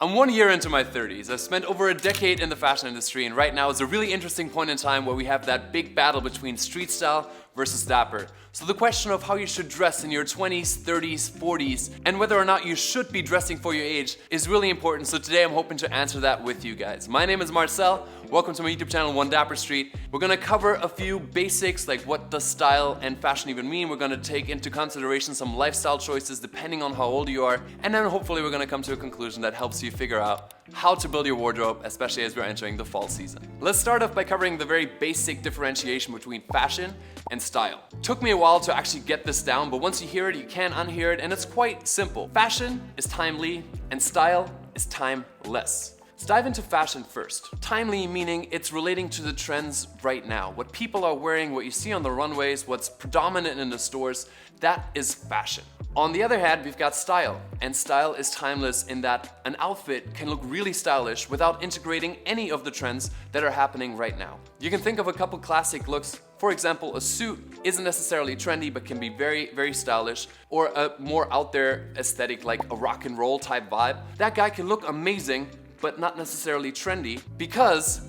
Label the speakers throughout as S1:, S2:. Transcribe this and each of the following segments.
S1: I'm 1 year into my 30s. I've spent over a decade in the fashion industry, and right now is a really interesting point in time where we have that big battle between street style versus dapper. So the question of how you should dress in your 20s, 30s, 40s, and whether or not you should be dressing for your age is really important. So today I'm hoping to answer that with you guys. My name is Marcel. Welcome to my YouTube channel, One Dapper Street. We're gonna cover a few basics, like what does style and fashion even mean. We're gonna take into consideration some lifestyle choices depending on how old you are. And then hopefully we're gonna come to a conclusion that helps you figure out how to build your wardrobe, especially as we're entering the fall season. Let's start off by covering the very basic differentiation between fashion and style. Took me a while to actually get this down, but once you hear it, you can't unhear it, and it's quite simple. Fashion is timely, and style is timeless. Let's dive into fashion first. Timely meaning it's relating to the trends right now. What people are wearing, what you see on the runways, what's predominant in the stores, that is fashion. On the other hand, we've got style, and style is timeless in that an outfit can look really stylish without integrating any of the trends that are happening right now. You can think of a couple classic looks. For example, a suit isn't necessarily trendy but can be very, very stylish, or a more out there aesthetic like a rock and roll type vibe. That guy can look amazing but not necessarily trendy because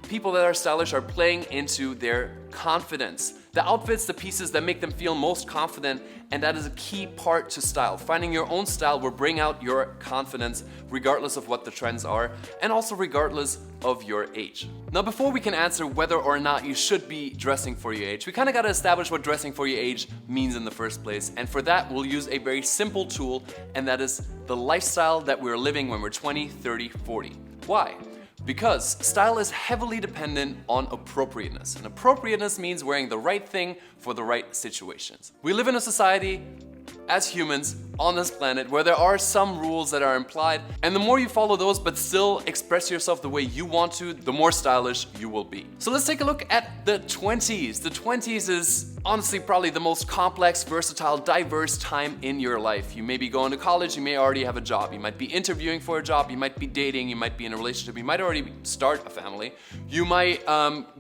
S1: people that are stylish are playing into their confidence. The outfits, the pieces that make them feel most confident, and that is a key part to style. Finding your own style will bring out your confidence regardless of what the trends are, and also regardless of your age. Now, before we can answer whether or not you should be dressing for your age, we kind of got to establish what dressing for your age means in the first place. And for that, we'll use a very simple tool, and that is the lifestyle that we're living when we're 20, 30, 40. Why? Because style is heavily dependent on appropriateness. And appropriateness means wearing the right thing for the right situations. We live in a society as humans on this planet where there are some rules that are implied, and the more you follow those but still express yourself the way you want to, the more stylish you will be. So let's take a look at the 20s. The 20s is honestly probably the most complex, versatile, diverse time in your life. You may be going to college, you may already have a job, you might be interviewing for a job, you might be dating, you might be in a relationship, you might already start a family, you might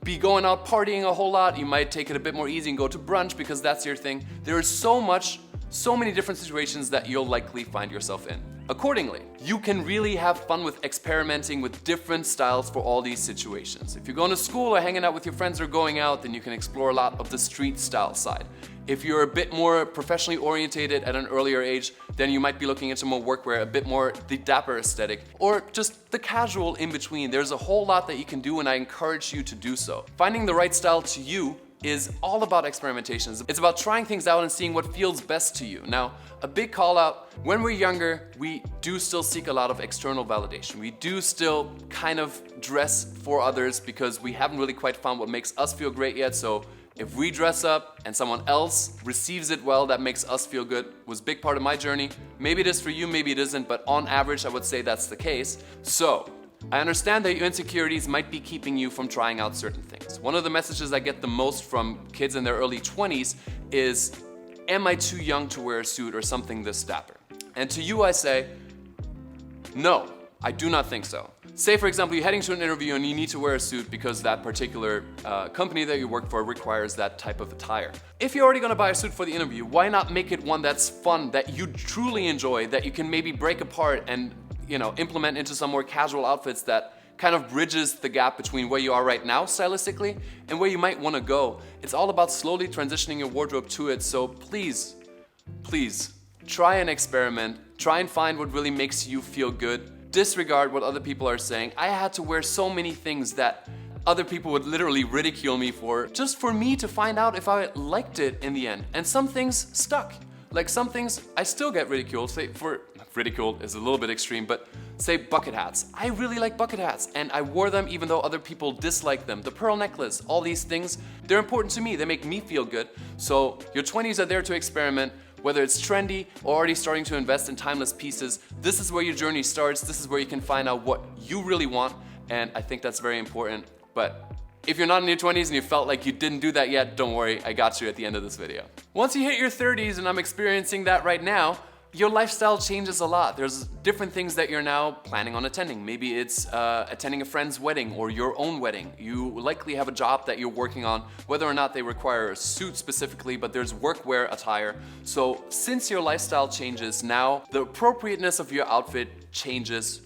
S1: be going out partying a whole lot, you might take it a bit more easy and go to brunch because that's your thing. There is so many different situations that you'll likely find yourself in. Accordingly, you can really have fun with experimenting with different styles for all these situations. If you're going to school or hanging out with your friends or going out, then you can explore a lot of the street style side. If you're a bit more professionally orientated at an earlier age, then you might be looking into more workwear, a bit more the dapper aesthetic, or just the casual in between. There's a whole lot that you can do, and I encourage you to do so. Finding the right style to you is all about experimentations. It's about trying things out and seeing what feels best to you. Now, a big call out, when we're younger, we do still seek a lot of external validation. We do still kind of dress for others because we haven't really quite found what makes us feel great yet. So if we dress up and someone else receives it well, that makes us feel good. Was a big part of my journey. Maybe it is for you, maybe it isn't, but on average, I would say that's the case. So I understand that your insecurities might be keeping you from trying out certain things. One of the messages I get the most from kids in their early 20s is, am I too young to wear a suit or something this dapper? And to you I say, no, I do not think so. Say for example, you're heading to an interview and you need to wear a suit because that particular company that you work for requires that type of attire. If you're already gonna buy a suit for the interview, why not make it one that's fun, that you truly enjoy, that you can maybe break apart and implement into some more casual outfits that kind of bridges the gap between where you are right now stylistically and where you might want to go. It's all about slowly transitioning your wardrobe to it. So please, try and experiment. Try and find what really makes you feel good. Disregard what other people are saying. I had to wear so many things that other people would literally ridicule me for, just for me to find out if I liked it in the end. And some things stuck. Like some things I still get ridiculed. Ridiculed is a little bit extreme, but say bucket hats. I really like bucket hats, and I wore them even though other people dislike them. The pearl necklace, all these things, they're important to me. They make me feel good. So your 20s are there to experiment, whether it's trendy or already starting to invest in timeless pieces. This is where your journey starts. This is where you can find out what you really want, and I think that's very important. But if you're not in your 20s and you felt like you didn't do that yet, don't worry, I got you at the end of this video. Once you hit your 30s, and I'm experiencing that right now, your lifestyle changes a lot. There's different things that you're now planning on attending. Maybe it's attending a friend's wedding or your own wedding. You likely have a job that you're working on, whether or not they require a suit specifically, but there's workwear attire. So since your lifestyle changes now, the appropriateness of your outfit changes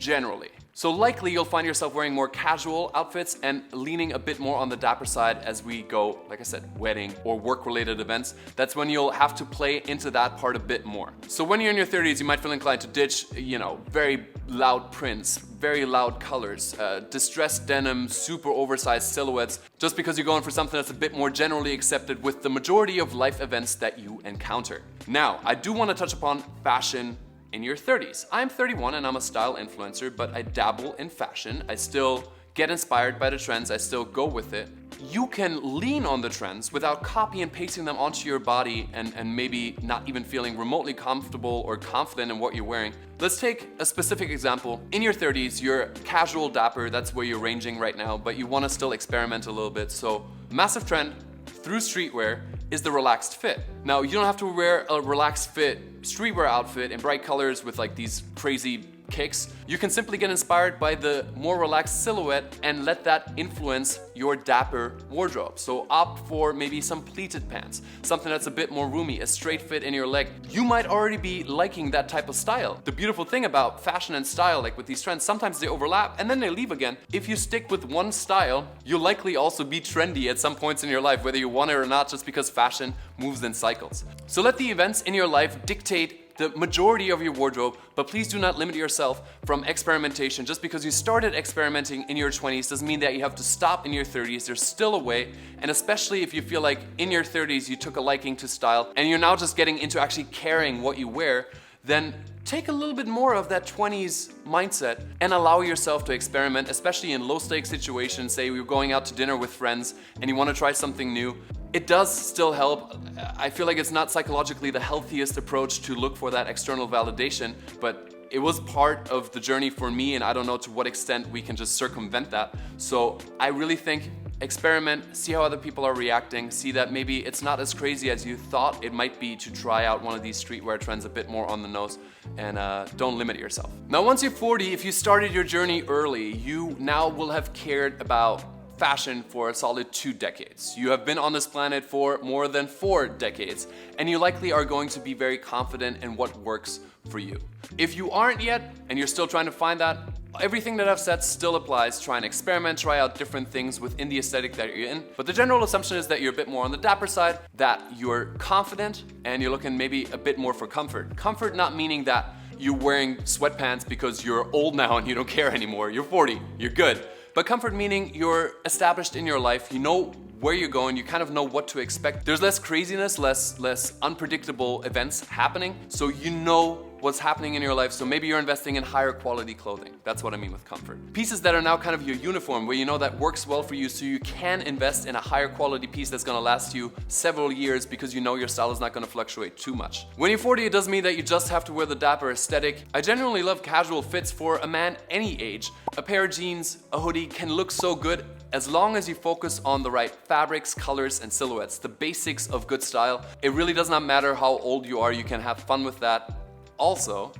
S1: generally. So likely you'll find yourself wearing more casual outfits and leaning a bit more on the dapper side as we go, like I said, wedding or work-related events. That's when you'll have to play into that part a bit more. So when you're in your 30s, you might feel inclined to ditch, very loud prints, very loud colors, distressed denim, super oversized silhouettes, just because you're going for something that's a bit more generally accepted with the majority of life events that you encounter. Now, I do want to touch upon fashion in your 30s. I'm 31 and I'm a style influencer, but I dabble in fashion. I still get inspired by the trends, I still go with it. You can lean on the trends without copy and pasting them onto your body and maybe not even feeling remotely comfortable or confident in what you're wearing. Let's take a specific example. In your 30s, you're casual dapper, that's where you're ranging right now, but you want to still experiment a little bit. So massive trend through streetwear is the relaxed fit. Now, you don't have to wear a relaxed fit streetwear outfit in bright colors with like these crazy kicks. You can simply get inspired by the more relaxed silhouette and let that influence your dapper wardrobe. So opt for maybe some pleated pants, something that's a bit more roomy, a straight fit in your leg. You might already be liking that type of style. The beautiful thing about fashion and style, like with these trends, sometimes they overlap and then they leave again. If you stick with one style, you'll likely also be trendy at some points in your life, whether you want it or not, just because fashion moves in cycles. So let the events in your life dictate the majority of your wardrobe, but please do not limit yourself from experimentation. Just because you started experimenting in your 20s doesn't mean that you have to stop in your 30s. There's still a way, and especially if you feel like in your 30s you took a liking to style and you're now just getting into actually caring what you wear, then take a little bit more of that 20s mindset and allow yourself to experiment, especially in low-stakes situations. Say you're going out to dinner with friends and you want to try something new. It does still help. I feel like it's not psychologically the healthiest approach to look for that external validation, but it was part of the journey for me, and I don't know to what extent we can just circumvent that. So I really think experiment, see how other people are reacting, see that maybe it's not as crazy as you thought it might be to try out one of these streetwear trends a bit more on the nose, and don't limit yourself. Now, once you're 40, if you started your journey early, you now will have cared about fashion for a solid 2 decades. You have been on this planet for more than 4 decades, and you likely are going to be very confident in what works for you. If you aren't yet, and you're still trying to find that, everything that I've said still applies. Try and experiment, try out different things within the aesthetic that you're in. But the general assumption is that you're a bit more on the dapper side, that you're confident, and you're looking maybe a bit more for comfort. Comfort not meaning that you're wearing sweatpants because you're old now and you don't care anymore. You're 40, you're good. But comfort meaning you're established in your life, you know where you're going, you kind of know what to expect. There's less craziness, less unpredictable events happening, so you know what's happening in your life, so maybe you're investing in higher quality clothing. That's what I mean with comfort. Pieces that are now kind of your uniform, where you know that works well for you, so you can invest in a higher quality piece that's gonna last you several years because you know your style is not gonna fluctuate too much. When you're 40, it doesn't mean that you just have to wear the dapper aesthetic. I genuinely love casual fits for a man any age. A pair of jeans, a hoodie can look so good as long as you focus on the right fabrics, colors, and silhouettes, the basics of good style. It really does not matter how old you are, you can have fun with that. Also,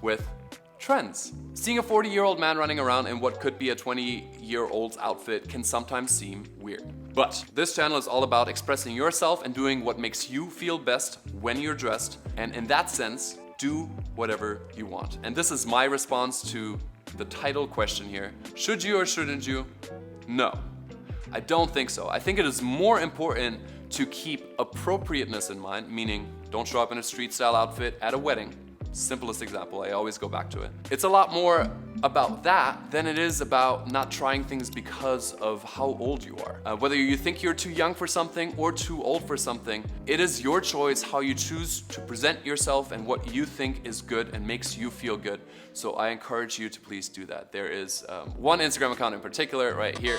S1: with trends. Seeing a 40-year-old man running around in what could be a 20-year-old's outfit can sometimes seem weird. But this channel is all about expressing yourself and doing what makes you feel best when you're dressed, and in that sense, do whatever you want. And this is my response to the title question here. Should you or shouldn't you? No, I don't think so. I think it is more important to keep appropriateness in mind, meaning don't show up in a street style outfit at a wedding. Simplest example, I always go back to it. It's a lot more about that than it is about not trying things because of how old you are. Whether you think you're too young for something or too old for something, it is your choice how you choose to present yourself and what you think is good and makes you feel good. So I encourage you to please do that. There is one Instagram account in particular right here,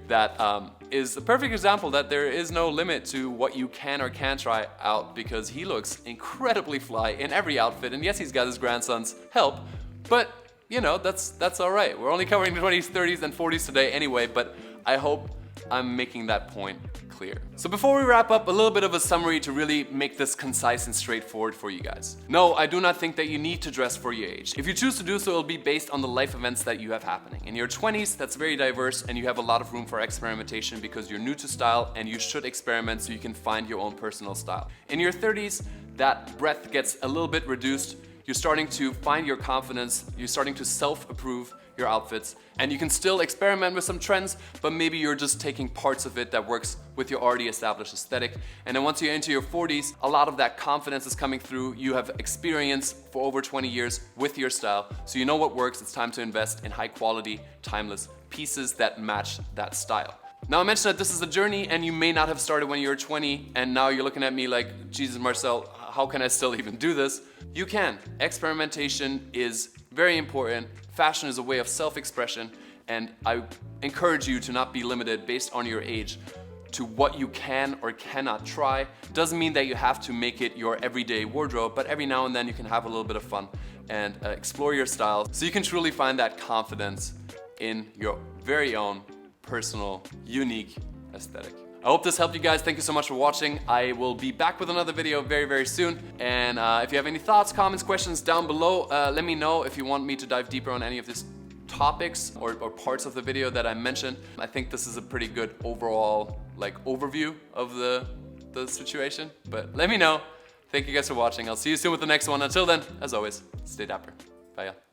S1: that is the perfect example that there is no limit to what you can or can't try out, because he looks incredibly fly in every outfit. And yes, he's got his grandson's help, but you know, that's all right. We're only covering the 20s, 30s, and 40s today anyway, but I hope I'm making that point clear. So before we wrap up, a little bit of a summary to really make this concise and straightforward for you guys. No, I do not think that you need to dress for your age. If you choose to do so, it'll be based on the life events that you have happening. In your 20s, that's very diverse and you have a lot of room for experimentation because you're new to style and you should experiment so you can find your own personal style. In your 30s, that breadth gets a little bit reduced. you're starting to find your confidence, you're starting to self-approve your outfits, and you can still experiment with some trends, but maybe you're just taking parts of it that works with your already established aesthetic. And then once you're into your 40s, a lot of that confidence is coming through. You have experience for over 20 years with your style, so you know what works. It's time to invest in high quality, timeless pieces that match that style. Now, I mentioned that this is a journey and you may not have started when you were 20 and now you're looking at me like, Jesus, Marcel, how can I still even do this? You can. Experimentation is very important. Fashion is a way of self-expression, and I encourage you to not be limited based on your age to what you can or cannot try. Doesn't mean that you have to make it your everyday wardrobe, but every now and then you can have a little bit of fun and explore your style so you can truly find that confidence in your very own personal, unique aesthetic. I hope this helped you guys. Thank you so much for watching. I will be back with another video very, very soon. And if you have any thoughts, comments, questions down below, let me know if you want me to dive deeper on any of these topics or parts of the video that I mentioned. I think this is a pretty good overall overview of the situation, but let me know. Thank you guys for watching. I'll see you soon with the next one. Until then, as always, stay dapper. Bye, y'all.